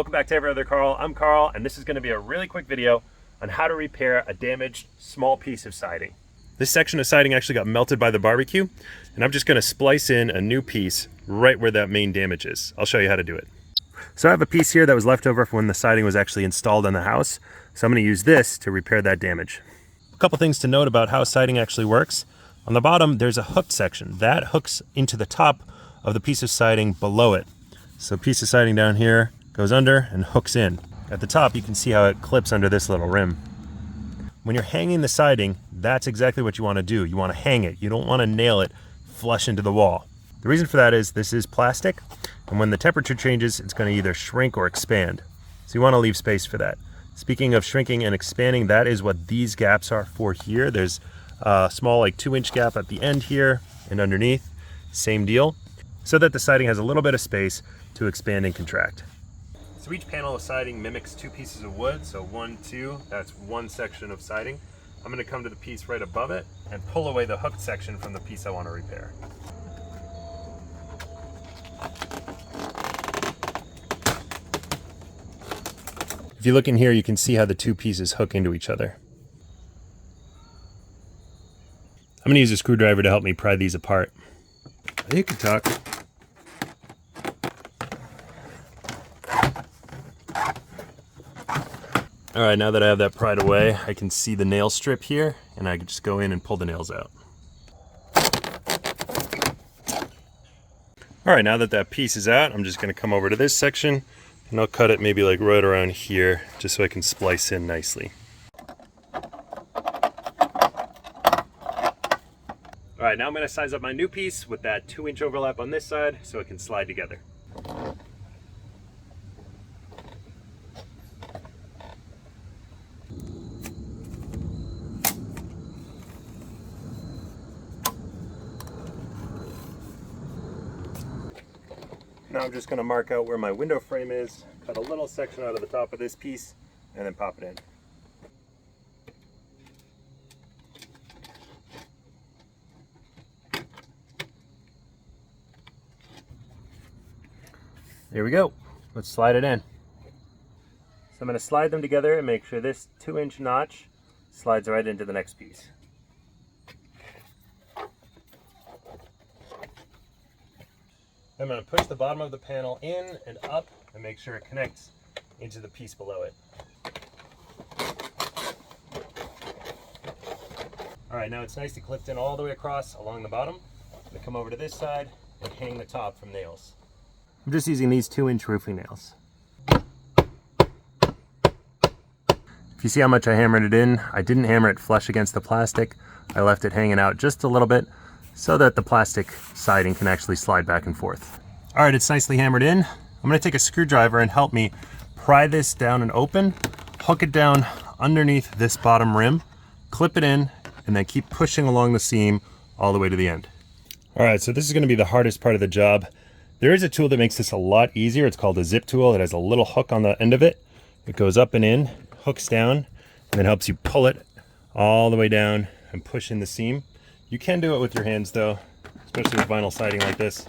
Welcome back to Every Other Carl. I'm Carl, and this is going to be a really quick video on how to repair a damaged small piece of siding. This section of siding actually got melted by the barbecue, and I'm just going to splice in a new piece right where that main damage is. I'll show you how to do it. So I have a piece here that was left over from when the siding was actually installed on the house, so I'm going to use this to repair that damage. A couple things to note about how siding actually works. On the bottom, there's a hooked section. That hooks into the top of the piece of siding below it. So a piece of siding down here goes under and hooks in. At the top, you can see how it clips under this little rim. When you're hanging the siding, that's exactly what you want to do. You want to hang it. You don't want to nail it flush into the wall. The reason for that is this is plastic, and when the temperature changes, it's going to either shrink or expand. So you want to leave space for that. Speaking of shrinking and expanding, that is what these gaps are for here. There's a small, like 2-inch gap at the end here and underneath. Same deal. So that the siding has a little bit of space to expand and contract. So each panel of siding mimics 2 pieces of wood. So 1, 2, that's one section of siding. I'm going to come to the piece right above it and pull away the hooked section from the piece I want to repair. If you look in here, you can see how the 2 pieces hook into each other. I'm going to use a screwdriver to help me pry these apart. You can talk. All right, now that I have that pried away, I can see the nail strip here, and I can just go in and pull the nails out. All right, now that that piece is out, I'm just gonna come over to this section, and I'll cut it maybe like right around here, just so I can splice in nicely. All right, now I'm gonna size up my new piece with that 2-inch overlap on this side so it can slide together. Now I'm just going to mark out where my window frame is, cut a little section out of the top of this piece, and then pop it in. There we go. Let's slide it in. So I'm going to slide them together and make sure this 2-inch notch slides right into the next piece. I'm going to push the bottom of the panel in and up and make sure it connects into the piece below it. All right, now it's nicely clipped in all the way across along the bottom. I'm going to come over to this side and hang the top from nails. I'm just using these 2-inch roofing nails. If you see how much I hammered it in, I didn't hammer it flush against the plastic. I left it hanging out just a little bit so that the plastic siding can actually slide back and forth. All right, it's nicely hammered in. I'm going to take a screwdriver and help me pry this down and open, hook it down underneath this bottom rim, clip it in, and then keep pushing along the seam all the way to the end. All right, so this is going to be the hardest part of the job. There is a tool that makes this a lot easier. It's called a zip tool. It has a little hook on the end of it. It goes up and in, hooks down, and then helps you pull it all the way down and push in the seam. You can do it with your hands though, especially with vinyl siding like this.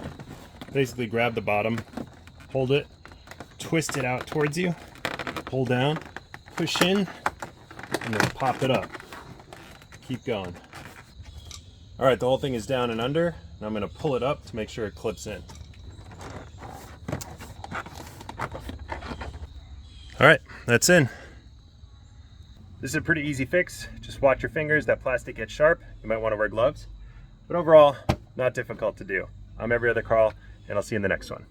Basically grab the bottom, hold it, twist it out towards you, pull down, push in, and then pop it up. Keep going. All right, the whole thing is down and under, and I'm gonna pull it up to make sure it clips in. All right, that's in. This is a pretty easy fix. Just watch your fingers, that plastic gets sharp. You might want to wear gloves. But overall, not difficult to do. I'm Every Other Carl, and I'll see you in the next one.